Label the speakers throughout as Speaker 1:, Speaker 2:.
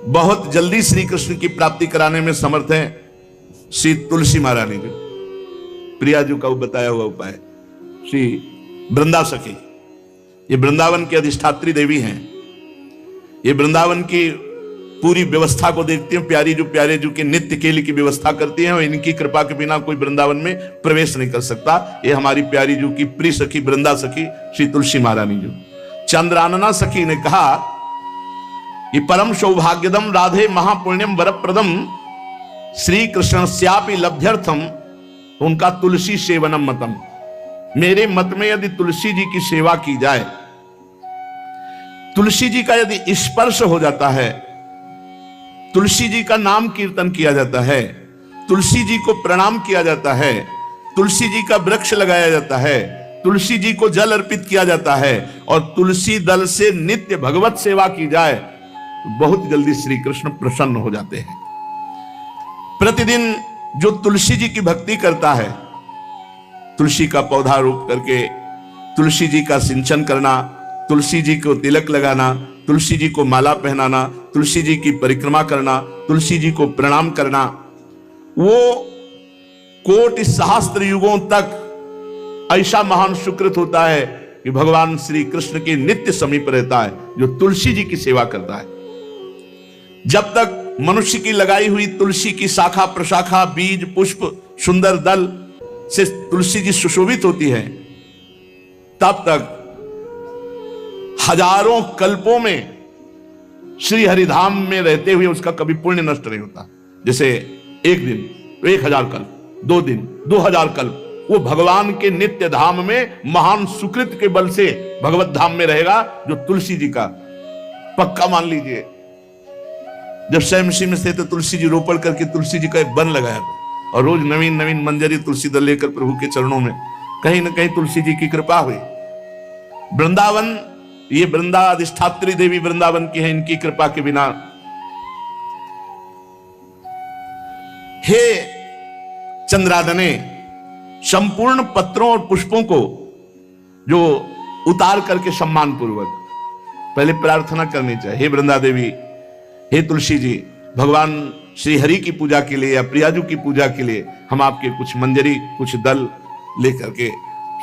Speaker 1: बहुत जल्दी श्री कृष्ण की प्राप्ति कराने में समर्थ है श्री तुलसी महारानी जी। प्रिया जी का बताया हुआ उपाय श्री वृंदा सखी, ये वृंदावन की अधिष्ठात्री देवी हैं। ये वृंदावन की पूरी व्यवस्था को देखती हैं। प्यारे जो के नित्य केली की व्यवस्था करती हैं और इनकी कृपा के बिना कोई वृंदावन में प्रवेश नहीं कर सकता। ये हमारी प्यारी जो की प्रिय सखी वृंदा सखी श्री तुलसी महारानी जी। चंद्रानना सखी ने कहा कि परम सौभाग्यदम राधे महापुण्यम वरप्रदम श्री कृष्ण श्यापि लभ्यर्थम, उनका तुलसी सेवनम मतम। मेरे मत में यदि तुलसी जी की सेवा की जाए, तुलसी जी का यदि स्पर्श हो जाता है, तुलसी जी का नाम कीर्तन किया जाता है, तुलसी जी को प्रणाम किया जाता है, तुलसी जी का वृक्ष लगाया जाता है, तुलसी जी को जल अर्पित किया जाता है और तुलसी दल से नित्य भगवत सेवा की जाए, तो बहुत जल्दी श्री कृष्ण प्रसन्न हो जाते हैं। प्रतिदिन जो तुलसी जी की भक्ति करता है, तुलसी का पौधा रोप करके तुलसी जी का सिंचन करना, तुलसी जी को तिलक लगाना, तुलसी जी को माला पहनाना, तुलसी जी की परिक्रमा करना, तुलसी जी को प्रणाम करना, वो कोटि सहस्त्र युगों तक ऐसा महान सुकृत होता है कि भगवान श्री कृष्ण के नित्य समीप रहता है जो तुलसी जी की सेवा करता है। जब तक मनुष्य की लगाई हुई तुलसी की शाखा प्रशाखा बीज पुष्प सुंदर दल से तुलसी जी सुशोभित होती है, तब तक हजारों कल्पों में श्री हरिधाम में रहते हुए उसका कभी पुण्य नष्ट नहीं होता। जैसे एक दिन तो 1000 कल्प, 2 दिन 2000 कल्प, वो भगवान के नित्य धाम में महान सुकृत के बल से भगवत धाम में रहेगा जो तुलसी जी का पक्का मान लीजिए। जब स्वयं में थे तो तुलसी जी रोपण करके तुलसी जी का एक वन लगाया था और रोज नवीन नवीन मंजरी तुलसी दल लेकर प्रभु के चरणों में, कहीं ना कहीं तुलसी जी की कृपा हुई। वृंदावन, ये वृंदा अधिष्ठात्री देवी वृंदावन की है, इनकी कृपा के बिना। हे चंद्रादने, संपूर्ण पत्रों और पुष्पों को जो उतार करके सम्मान पूर्वक पहले प्रार्थना करनी चाहिए। हे वृंदा देवी, हे तुलसी जी, भगवान श्री हरि की पूजा के लिए या प्रियाजू की पूजा के लिए हम आपके कुछ मंजरी कुछ दल लेकर के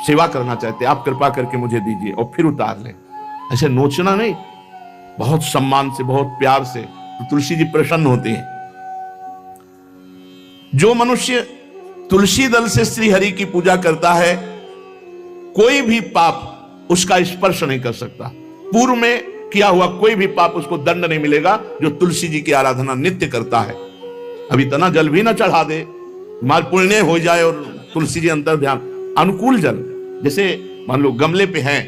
Speaker 1: सेवा करना चाहते हैं, आप कृपा करके मुझे दीजिए और फिर उतार लें। ऐसे नोचना नहीं, बहुत सम्मान से बहुत प्यार से, तो तुलसी जी प्रसन्न होते हैं। जो मनुष्य तुलसी दल से श्री हरि की पूजा करता है, कोई भी पाप उसका स्पर्श नहीं कर सकता। पूर्व में किया हुआ कोई भी पाप उसको दंड नहीं मिलेगा जो तुलसी जी की आराधना नित्य करता है। अब इतना जल भी ना चढ़ा दे, माल पुण्य हो जाए और तुलसी जी अंतर ध्यान अनुकूल जल, जैसे मान लो गमले पे हैं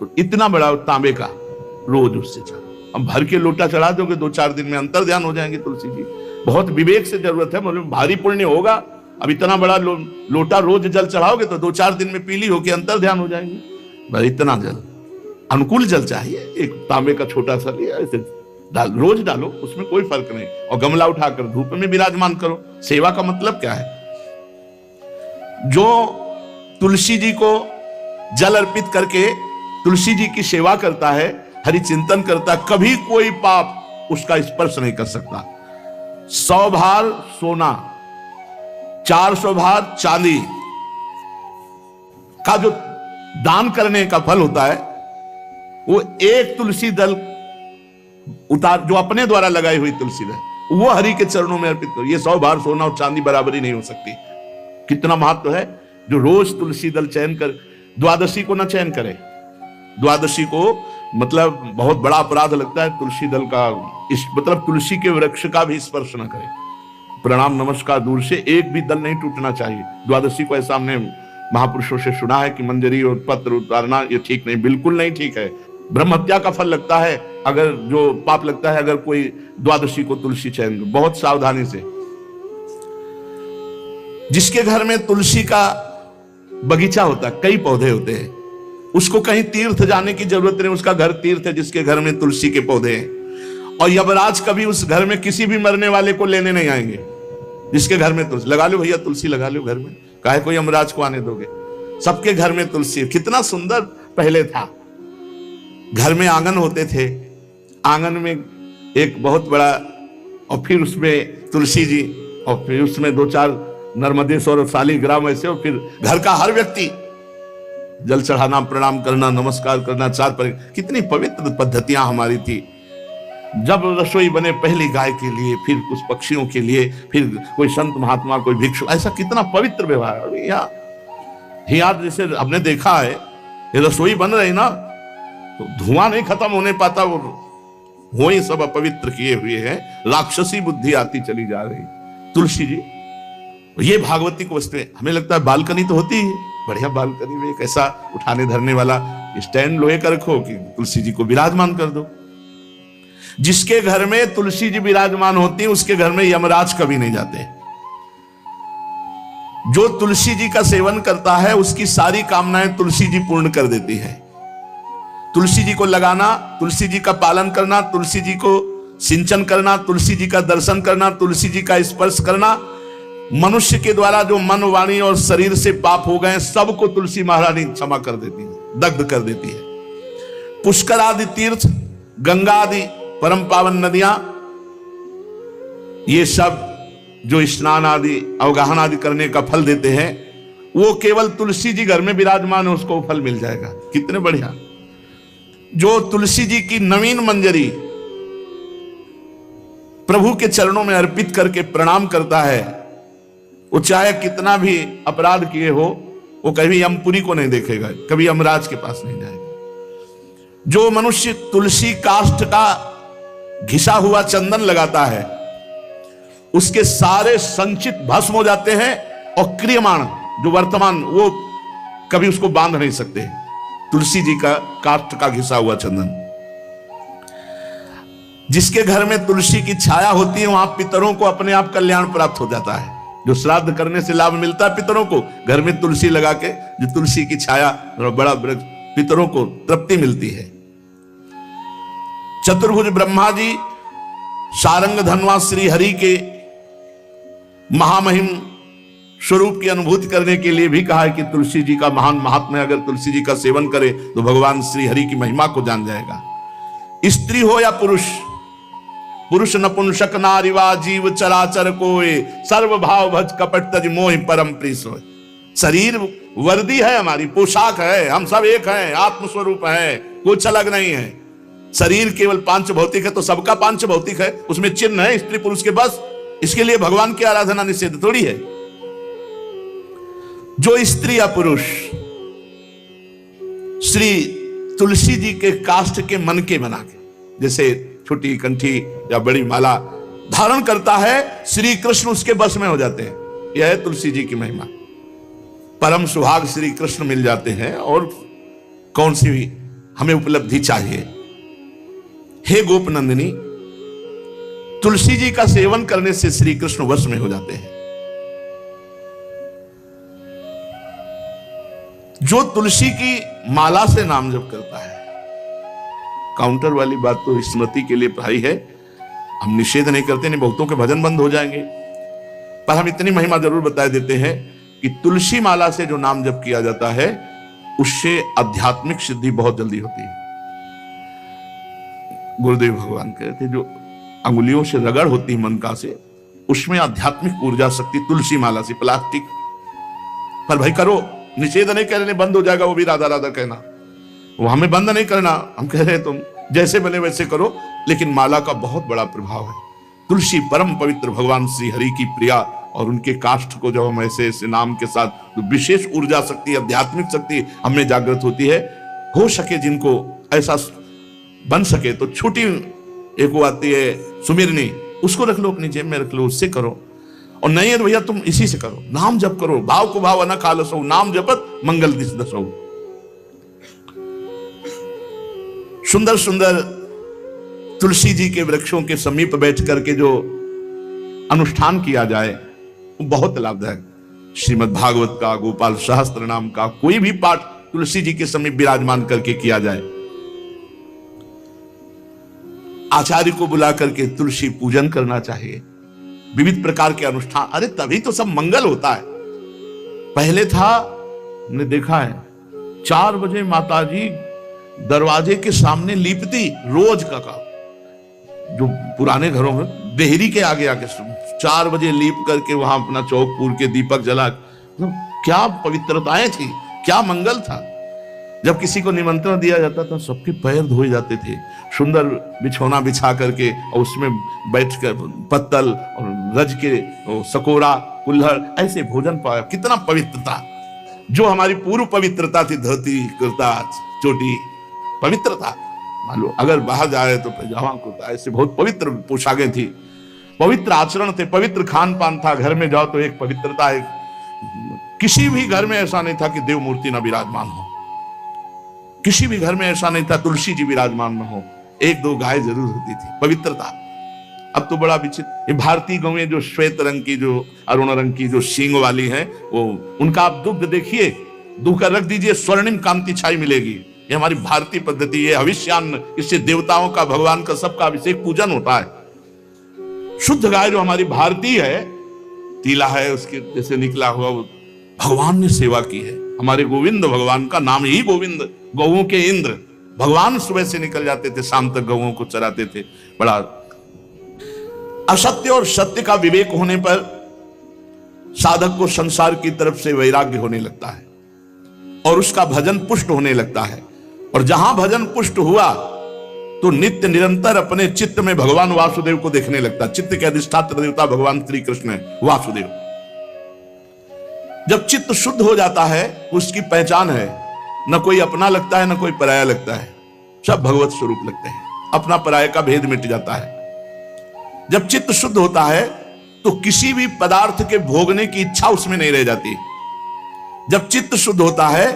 Speaker 1: तो इतना बड़ा तांबे का रोज उससे चढ़ा, अब भर के लोटा चढ़ा दोगे 2-4 दिन में अंतर ध्यान हो जाएंगे तुलसी जी। बहुत विवेक से जरूरत है, मतलब भारी पुण्य होगा। अब इतना बड़ा लोटा रोज जल चढ़ाओगे तो 2-4 दिन में पीली होके अंतर ध्यान हो जाएंगे। इतना जल, अनुकूल जल चाहिए। एक तांबे का छोटा सा लिया, ऐसे रोज डालो, उसमें कोई फर्क नहीं, और गमला उठाकर धूप में विराजमान करो। सेवा का मतलब क्या है? जो तुलसी जी को जल अर्पित करके तुलसी जी की सेवा करता है, हरि चिंतन करता है, कभी कोई पाप उसका स्पर्श नहीं कर सकता। 100 भार सोना, 400 भार चांदी का जो दान करने का फल होता है, वो एक तुलसी दल उतार जो अपने द्वारा लगाई हुई तुलसी दल, वो हरि के चरणों में अर्पित करो। ये 100 भार सोना और चांदी बराबरी नहीं हो सकती। कितना महत्व है। जो रोज तुलसी दल चयन कर, द्वादशी को ना चयन करे, द्वादशी को मतलब बहुत बड़ा अपराध लगता है तुलसी दल का, इस मतलब तुलसी के वृक्ष का भी स्पर्श न करे। प्रणाम नमस्कार दूर से, एक भी दल नहीं टूटना चाहिए। द्वादशी को ऐसा हमने महापुरुषों से सुना है कि मंजरी और पत्र उतारना ये ठीक नहीं, बिल्कुल नहीं ठीक है। ब्रह्म हत्या का फल लगता है, अगर जो पाप लगता है अगर कोई द्वादशी को तुलसी चयन, बहुत सावधानी से। जिसके घर में तुलसी का बगीचा होता है, कई पौधे होते हैं, उसको कहीं तीर्थ जाने की जरूरत नहीं, उसका घर तीर्थ है जिसके घर में तुलसी के पौधे हैं। और यमराज कभी उस घर में किसी भी मरने वाले को लेने नहीं आएंगे जिसके घर में तुलसी। लगा लो भैया तुलसी लगा लो घर में, काहे कोई यमराज को आने दोगे? सबके घर में तुलसी। कितना सुंदर पहले था, घर में आंगन होते थे, आंगन में एक बहुत बड़ा, और फिर उसमें तुलसी जी, और फिर उसमें 2-4 नर्मदेश्वर और शालिग्राम ऐसे, और फिर घर का हर व्यक्ति जल चढ़ाना, प्रणाम करना, नमस्कार करना, 4 पर। कितनी पवित्र पद्धतियां हमारी थी। जब रसोई बने पहली गाय के लिए, फिर कुछ पक्षियों के लिए, फिर कोई संत महात्मा, कोई भिक्षु, ऐसा कितना पवित्र व्यवहार। अभी यहाँ जैसे हमने देखा है, ये रसोई बन रही ना, तो धुआं नहीं खत्म होने पाता, वो ही सब अपवित्र किए हुए हैं, राक्षसी बुद्धि आती चली जा रही। तुलसी जी, ये भागवती को वस्तु हमें लगता है बालकनी तो होती है, बढ़िया बालकनी में एक ऐसा उठाने धरने वाला स्टैंड लोहे का रखो कि तुलसी जी को विराजमान कर दो। जिसके घर में तुलसी जी विराजमान होती है, उसके घर में यमराज कभी नहीं जाते। जो तुलसी जी का सेवन करता है, उसकी सारी कामनाएं तुलसी जी पूर्ण कर देती है। तुलसी जी को लगाना, तुलसी जी का पालन करना, तुलसी जी को सिंचन करना, तुलसी जी का दर्शन करना, तुलसी जी का स्पर्श करना, मनुष्य के द्वारा जो मन, वाणी और शरीर से पाप हो गए, सबको तुलसी महारानी क्षमा कर देती है, दग्ध कर देती है। पुष्कर आदि तीर्थ, गंगा आदि परम पावन नदियां, ये सब जो स्नान आदि, अवगाहन आदि करने का फल देते हैं, वो केवल तुलसी जी घर में विराजमान है, उसको फल मिल जाएगा। कितने बढ़िया। जो तुलसी जी की नवीन मंजरी प्रभु के चरणों में अर्पित करके प्रणाम करता है, वो चाहे कितना भी अपराध किए हो, वो कभी यमपुरी को नहीं देखेगा, कभी यमराज के पास नहीं जाएगा। जो मनुष्य तुलसी काष्ठ का घिसा हुआ चंदन लगाता है, उसके सारे संचित भस्म हो जाते हैं, और क्रियमाण जो वर्तमान, वो कभी उसको बांध नहीं सकते। तुलसी जी का काष्ठ का घिसा हुआ चंदन। जिसके घर में तुलसी की छाया होती है, वहां पितरों को अपने आप कल्याण प्राप्त हो जाता है। जो श्राद्ध करने से लाभ मिलता है पितरों को, घर में तुलसी लगा के, जो तुलसी की छाया, बड़ा वृक्ष, पितरों को तृप्ति मिलती है। चतुर्भुज ब्रह्मा जी सारंग धनवा श्री हरि के महामहिम स्वरूप की अनुभूति करने के लिए भी कहा है कि तुलसी जी का महान महात्म्य, अगर तुलसी जी का सेवन करे तो भगवान श्री हरि की महिमा को जान जाएगा। स्त्री हो या पुरुष, पुरुष नपुंसक नारीवा जीव चराचर कोय, सर्व भाव भज कपट तज मोहि परम प्रिय सोय। शरीर वर्दी है, हमारी पोशाक है, हम सब एक हैं, आत्मस्वरूप है, कुछ अलग नहीं है। शरीर केवल पांच भौतिक है, तो सबका पांच भौतिक है, उसमें चिन्ह है स्त्री पुरुष के, बस। इसके लिए भगवान की आराधना निषेध थोड़ी है। जो स्त्री या पुरुष श्री तुलसी जी के काष्ठ के मन के बना के, जैसे छोटी कंठी या बड़ी माला धारण करता है, श्री कृष्ण उसके बस में हो जाते हैं। यह है तुलसी जी की महिमा। परम सुहाग श्री कृष्ण मिल जाते हैं, और कौन सी भी हमें उपलब्धि चाहिए। हे गोप नंदिनी, तुलसी जी का सेवन करने से श्री कृष्ण वश में हो जाते हैं। जो तुलसी की माला से नाम जप करता है, काउंटर वाली बात तो स्मृति के लिए पढ़ाई है, हम निषेध नहीं करते, नहीं बहुतों के भजन बंद हो जाएंगे, पर हम इतनी महिमा जरूर बता देते हैं कि तुलसी माला से जो नाम जप किया जाता है, उससे आध्यात्मिक सिद्धि बहुत जल्दी होती है। गुरुदेव भगवान कहते हैं, जो अंगुलियों से रगड़ होती है मन का से, उसमें आध्यात्मिक ऊर्जा शक्ति तुलसी माला से। प्लास्टिक पर भाई करो, निषेध नहीं कह रहे, बंद हो जाएगा वो भी राधा राधा कहना, वो हमें बंद नहीं करना। हम कह रहे हैं तुम जैसे बने वैसे करो, लेकिन माला का बहुत बड़ा प्रभाव है। तुलसी परम पवित्र भगवान श्री हरि की प्रिया, और उनके काष्ठ को जब हम ऐसे ऐसे नाम के साथ, तो विशेष ऊर्जा शक्ति, आध्यात्मिक शक्ति हमें जागृत होती है। हो सके जिनको ऐसा बन सके तो छोटी एक वो आती है सुमिरनी, उसको रख लो, अपनी जेब में रख लो, उससे करो। और नहीं है तो भैया तुम इसी से करो, नाम जप करो, भाव को भाव न खालसो, नाम जपत मंगल दिस दसो। सुंदर सुंदर तुलसी जी के वृक्षों के समीप बैठ करके जो अनुष्ठान किया जाए, वो बहुत लाभदायक। श्रीमद् भागवत का, गोपाल सहस्त्र नाम का कोई भी पाठ तुलसी जी के समीप विराजमान करके किया जाए। आचार्य को बुला करके तुलसी पूजन करना चाहिए। विविध प्रकार के अनुष्ठान, अरे तभी तो सब मंगल होता है। पहले था, हमने देखा है, 4 बजे माताजी दरवाजे के सामने लीपती, रोज का काम। जो पुराने घरों में देहरी के आगे आके 4 बजे लीप करके वहां अपना चौक पूर के दीपक जला, क्या पवित्रताएं थी, क्या मंगल था। जब किसी को निमंत्रण दिया जाता था सबके पैर धोए जाते थे, सुंदर बिछौना बिछा करके और उसमें बैठकर पत्तल और रज के सकोरा कुल्हड़ ऐसे भोजन पाया। कितना पवित्रता, जो हमारी पूर्व पवित्रता थी, धोती कुर्ता चोटी पवित्रता। मान लो अगर बाहर जा रहे तो पैजामा कुर्ता, ऐसे बहुत पवित्र पोशाकें थी, पवित्र आचरण थे, पवित्र खान पान था। घर में जाओ तो एक पवित्रता, एक किसी भी घर में ऐसा नहीं था कि देव मूर्ति न विराजमान हो, किसी भी घर में ऐसा नहीं था तुलसी जी विराजमान न हो, 1-2 गाय जरूर होती थी, पवित्रता। अब तो बड़ा विचित्र, ये भारतीय गौएं जो श्वेत रंग की, जो अरुण रंग की, जो सींग वाली है, वो उनका आप दुग्ध देखिए, दूह कर रख दीजिए, स्वर्णिम कांति छाई मिलेगी। ये हमारी भारतीय पद्धति है, हविष्यान्न, इससे देवताओं का, भगवान का, सबका अभिषेक पूजन होता है। शुद्ध गाय जो हमारी भारतीय है, तीला है उसके जैसे निकला हुआ, वो भगवान ने सेवा की है। हमारे गोविंद भगवान का नाम ही गोविंद, गौओं के इंद्र। भगवान सुबह से निकल जाते थे, शाम तक गौओं को चराते थे। बड़ा असत्य और सत्य का विवेक होने पर साधक को संसार की तरफ से वैराग्य होने लगता है और उसका भजन पुष्ट होने लगता है। और जहां भजन पुष्ट हुआ तो नित्य निरंतर अपने चित्त में भगवान वासुदेव को देखने लगता। चित्त के अधिष्ठात्र देवता भगवान श्री कृष्ण है, वासुदेव। जब चित्त शुद्ध हो जाता है, उसकी पहचान है, न कोई अपना लगता है न कोई पराया लगता है, सब भगवत स्वरूप लगते हैं, अपना पराये का भेद मिट जाता है। जब चित्त शुद्ध होता है तो किसी भी पदार्थ के भोगने की इच्छा उसमें नहीं रह जाती। जब चित्त शुद्ध होता है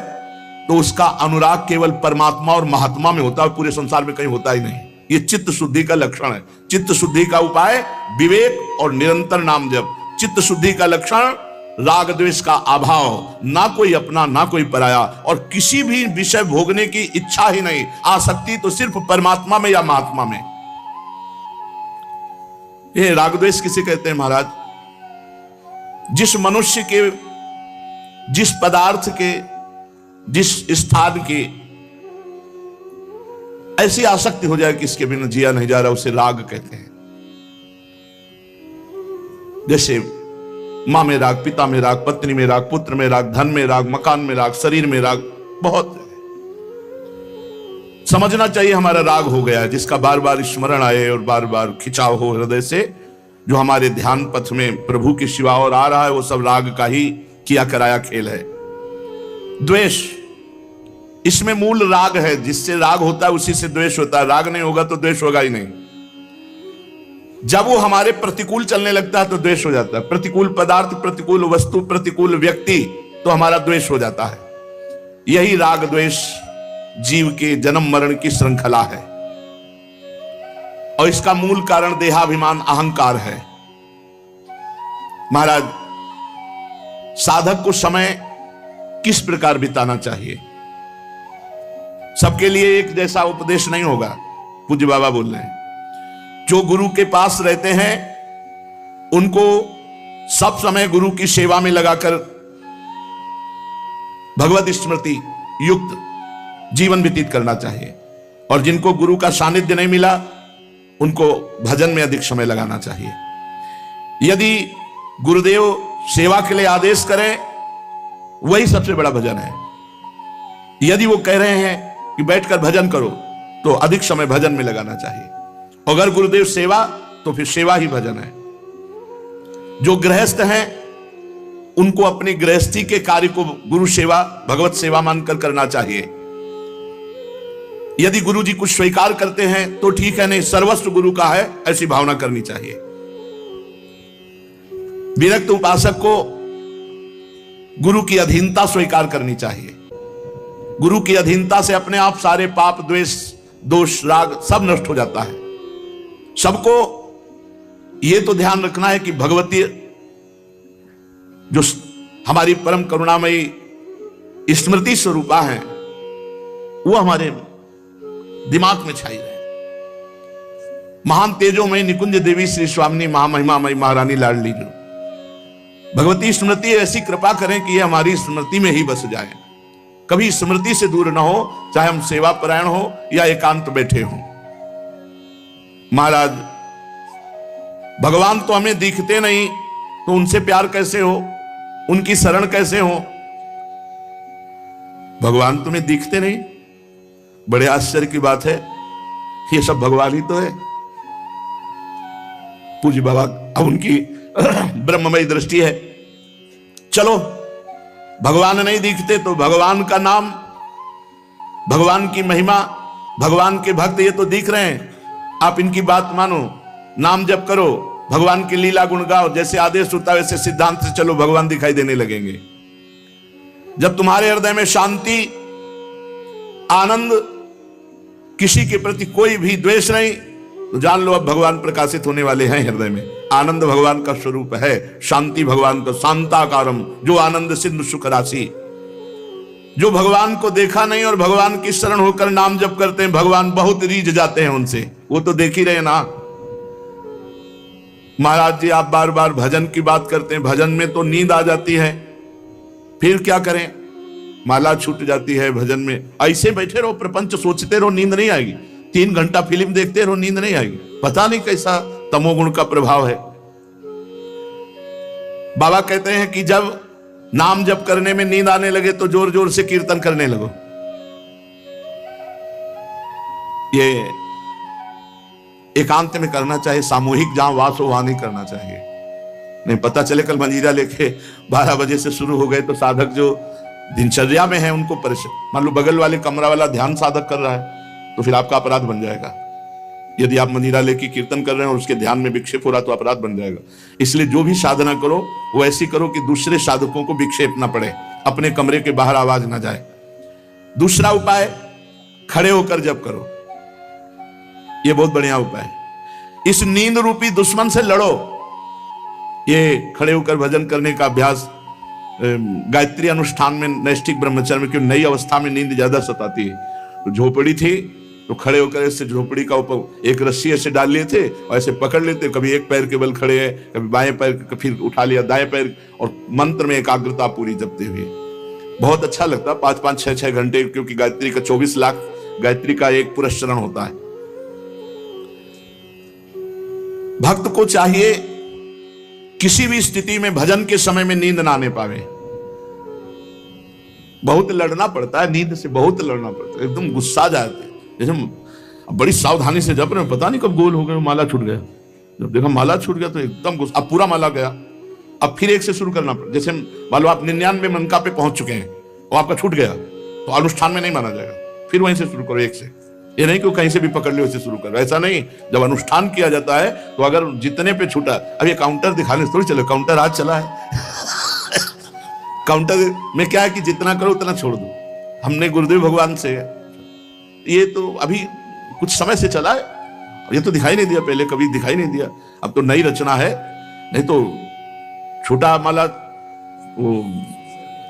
Speaker 1: तो उसका अनुराग केवल परमात्मा और महात्मा में होता है, पूरे संसार में कहीं होता ही नहीं। ये चित्त शुद्धि का लक्षण है। चित्त शुद्धि का उपाय विवेक और निरंतर नाम जप। चित्त शुद्धि का लक्षण राग द्वेष का अभाव, ना कोई अपना ना कोई पराया, और किसी भी विषय भोगने की इच्छा ही नहीं, आसक्ति तो सिर्फ परमात्मा में या महात्मा में। ये राग द्वेष किसे कहते हैं महाराज? जिस मनुष्य के, जिस पदार्थ के, जिस स्थान की ऐसी आसक्ति हो जाए कि इसके बिना जिया नहीं जा रहा, उसे राग कहते हैं। जैसे मां में राग, पिता में राग, पत्नी में राग, पुत्र में राग, धन में राग, मकान में राग, शरीर में राग, बहुत समझना चाहिए हमारा राग हो गया, जिसका बार बार स्मरण आए और बार बार खिंचाव हो हृदय से। जो हमारे ध्यान पथ में प्रभु की शिवा और आ रहा है, वो सब राग का ही किया कराया खेल है। द्वेष, इसमें मूल राग है, जिससे राग होता है उसी से द्वेष होता है। राग नहीं होगा तो द्वेष होगा ही नहीं। जब वो हमारे प्रतिकूल चलने लगता है तो द्वेष हो जाता है। प्रतिकूल पदार्थ, प्रतिकूल वस्तु, प्रतिकूल व्यक्ति, तो हमारा द्वेष हो जाता है। यही राग द्वेष जीव के जन्म मरण की श्रृंखला है और इसका मूल कारण देहाभिमान, अहंकार है। महाराज, साधक को समय किस प्रकार बिताना चाहिए? सबके लिए एक जैसा उपदेश नहीं होगा। पूज्य बाबा बोल रहे हैं, जो गुरु के पास रहते हैं उनको सब समय गुरु की सेवा में लगाकर भगवत स्मृति युक्त जीवन व्यतीत करना चाहिए, और जिनको गुरु का सानिध्य नहीं मिला उनको भजन में अधिक समय लगाना चाहिए। यदि गुरुदेव सेवा के लिए आदेश करें, वही सबसे बड़ा भजन है। यदि वो कह रहे हैं कि बैठकर भजन करो, तो अधिक समय भजन में लगाना चाहिए। अगर गुरुदेव सेवा, तो फिर सेवा ही भजन है। जो गृहस्थ हैं उनको अपनी गृहस्थी के कार्य को गुरु सेवा, भगवत सेवा मानकर करना चाहिए। यदि गुरु जी कुछ स्वीकार करते हैं तो ठीक है, नहीं सर्वस्व गुरु का है, ऐसी भावना करनी चाहिए। विरक्त उपासक को गुरु की अधीनता स्वीकार करनी चाहिए। गुरु की अधीनता से अपने आप सारे पाप, द्वेष, दोष, राग सब नष्ट हो जाता है। सबको यह तो ध्यान रखना है कि भगवती जो हमारी परम करुणामयी स्मृति स्वरूपा है, वो हमारे दिमाग में छाई रहे। महान तेजोमयी निकुंज देवी श्री स्वामिनी महामहिमामयी महारानी लाडली जो भगवती स्मृति ऐसी कृपा करें कि ये हमारी स्मृति में ही बस जाए, कभी स्मृति से दूर ना हो, चाहे हम सेवा परायण हो या एकांत बैठे हो। महाराज भगवान तो हमें दिखते नहीं, तो उनसे प्यार कैसे हो, उनकी शरण कैसे हो? भगवान तुम्हें दिखते नहीं, बड़े आश्चर्य की बात है, ये सब भगवान ही तो है। पूज्य बाबा अब उनकी ब्रह्ममयी दृष्टि है। चलो भगवान नहीं दिखते तो भगवान का नाम, भगवान की महिमा, भगवान के भक्त ये तो दिख रहे हैं, आप इनकी बात मानो, नाम जप करो, भगवान की लीला गुण गाओ, जैसे आदेश होता है वैसे सिद्धांत से चलो, भगवान दिखाई देने लगेंगे। जब तुम्हारे हृदय में शांति, आनंद, किसी के प्रति कोई भी द्वेष नहीं, तो जान लो अब भगवान प्रकाशित होने वाले हैं हृदय में। आनंद भगवान का स्वरूप है, शांति भगवान का, शांताकारम, जो आनंद सिंधु सुख राशि। जो भगवान को देखा नहीं और भगवान की शरण होकर नाम जप करते हैं, भगवान बहुत रीझ जाते हैं उनसे, वो तो देख ही रहे ना। महाराज जी आप बार बार भजन की बात करते हैं, भजन में तो नींद आ जाती है, फिर क्या करें? माला छूट जाती है भजन में। ऐसे बैठे रहो, प्रपंच सोचते रहो, नींद नहीं आएगी। 3 घंटा फिल्म देखते रहो, नींद नहीं आएगी। पता नहीं कैसा तमोगुण का प्रभाव है। बाबा कहते हैं कि जब नाम जप करने में नींद आने लगे तो जोर जोर से कीर्तन करने लगो। ये एकांत में करना चाहिए, सामूहिक जहां वास हो वहां नहीं करना चाहिए। नहीं पता चले कल मंजीरा लेके 12 बजे से शुरू हो गए तो साधक जो दिनचर्या में है उनको परेशान, मान लो बगल वाले कमरा वाला ध्यान साधक कर रहा है तो फिर आपका अपराध बन जाएगा। यदि आप मंजीरा लेके कीर्तन कर रहे हैं और उसके ध्यान में विक्षेप हो रहा तो अपराध बन जाएगा। इसलिए जो भी साधना करो वो ऐसी करो कि दूसरे साधकों को विक्षेप ना पड़े, अपने कमरे के बाहर आवाज ना जाए। दूसरा उपाय, खड़े होकर जप करो, ये बहुत बढ़िया उपाय है। इस नींद रूपी दुश्मन से लड़ो। ये खड़े होकर भजन करने का अभ्यास गायत्री अनुष्ठान में, नैष्ठिक ब्रह्मचर्य में, क्यों नई अवस्था में नींद ज्यादा सताती है। तो झोपड़ी थी तो खड़े होकर ऐसे झोपड़ी का ऊपर एक रस्सी ऐसे डाल लिए थे और ऐसे पकड़ लेते, कभी एक पैर के बल खड़े है, कभी बाएं पैर, फिर उठा लिया दाएं पैर, और मंत्र में एकाग्रता पूरी जपते हुए बहुत अच्छा लगता। 5-5, 6-6 घंटे, क्योंकि गायत्री का 24 लाख गायत्री का एक पुरस्चरण होता है। भक्त को चाहिए किसी भी स्थिति में भजन के समय में नींद ना आने पावे। बहुत लड़ना पड़ता है, नींद से बहुत लड़ना पड़ता है, एकदम गुस्सा जाते हैं। जैसे बड़ी सावधानी से जप रहे हैं, पता नहीं कब गोल हो गए, माला छूट गया। जब देखा माला छूट गया तो एकदम गुस्सा, अब पूरा माला गया, अब फिर एक से शुरू करना पड़ा। जैसे मान लो आप 99 मनका पे पहुंच चुके हैं और आपका छूट गया तो अनुष्ठान में नहीं माना जाएगा, फिर वहीं से शुरू करो एक से। ये नहीं कि कहीं से भी पकड़ लो, वैसे शुरू करो, ऐसा नहीं। जब अनुष्ठान किया जाता है तो अगर जितने पे छूटा, अब ये काउंटर दिखाने से थोड़ी चलो, काउंटर आज चला है काउंटर में क्या है कि जितना करो उतना छोड़ दो। हमने गुरुदेव भगवान से, ये तो अभी कुछ समय से चला है, ये तो दिखाई नहीं दिया, पहले कभी दिखाई नहीं दिया, अब तो नई रचना है। नहीं तो छोटा माला वो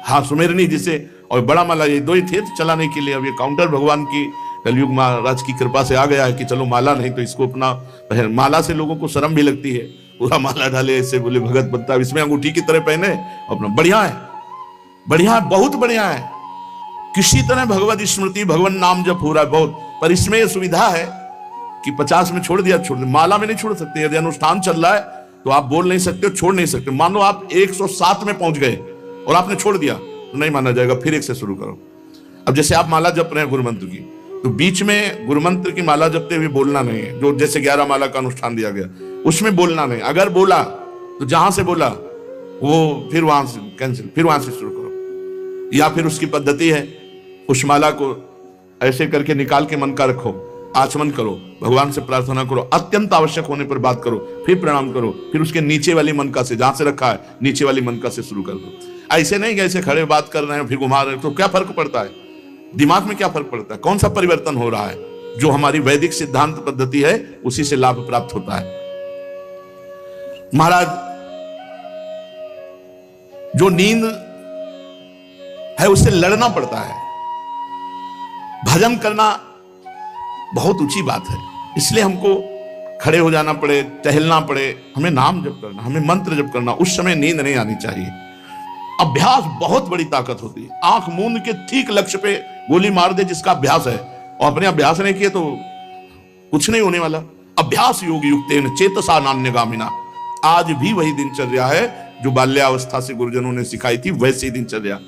Speaker 1: हाँ सुमेरनी जिसे, और बड़ा माला, ये 2 ही थे तो चलाने के लिए। अब ये काउंटर भगवान की कलयुग महाराज की कृपा से आ गया है कि चलो माला नहीं तो इसको अपना पहन। माला से लोगों को शर्म भी लगती है, पूरा माला डाले ऐसे, बोले भगत बनता, इसमें अंगूठी की तरह पहने अपना। बढ़िया है, बढ़िया है, बहुत बढ़िया है। किसी तरह भगवत स्मृति, भगवान नाम जप हो रहा है बहुत, पर इसमें यह सुविधा है कि 50 में छोड़ दिया, छोड़ दिया। माला में नहीं छोड़ सकते। यदि अनुष्ठान चल रहा है तो आप बोल नहीं सकते, छोड़ नहीं सकते। मान लो आप 107 में पहुंच गए और आपने छोड़ दिया तो नहीं माना जाएगा, फिर एक से शुरू करो। अब जैसे आप माला जप रहे हैं गुरु मंत्र की, तो बीच में गुरु मंत्र की माला जपते हुए बोलना नहीं है। जो जैसे 11 माला का अनुष्ठान दिया गया उसमें बोलना नहीं। अगर बोला तो जहां से बोला वो फिर वहां से कैंसिल, फिर वहां से शुरू करो। या फिर उसकी पद्धति है, उस माला को ऐसे करके निकाल के मन का रखो, आचमन करो, भगवान से प्रार्थना करो, अत्यंत आवश्यक होने पर बात करो, फिर प्रणाम करो, फिर उसके नीचे वाली मनका से, जहां से रखा है नीचे वाली मनका से शुरू कर दो। ऐसे नहीं कि ऐसे खड़े बात कर रहे हैं फिर घुमा रहे हैं, तो क्या फर्क पड़ता है? दिमाग में क्या फर्क पड़ता है? कौन सा परिवर्तन हो रहा है? जो हमारी वैदिक सिद्धांत पद्धति है उसी से लाभ प्राप्त होता है। महाराज, जो नींद है उससे लड़ना पड़ता है। भजन करना बहुत ऊंची बात है, इसलिए हमको खड़े हो जाना पड़े, टहलना पड़े, हमें नाम जप करना, हमें मंत्र जप करना। उस समय नींद नहीं आनी चाहिए। अभ्यास बहुत बड़ी ताकत होती है। आंख मूंद के ठीक लक्ष्य पे गोली मार दे जिसका अभ्यास है, और अपने अभ्यास नहीं किए तो कुछ नहीं होने वाला। अभ्यास योग युक्तेन चेतसा नान्यगामिना। आज भी वही दिनचर्या है जो बाल्यावस्था से गुरुजनों ने सिखाई थी, वैसी दिनचर्या।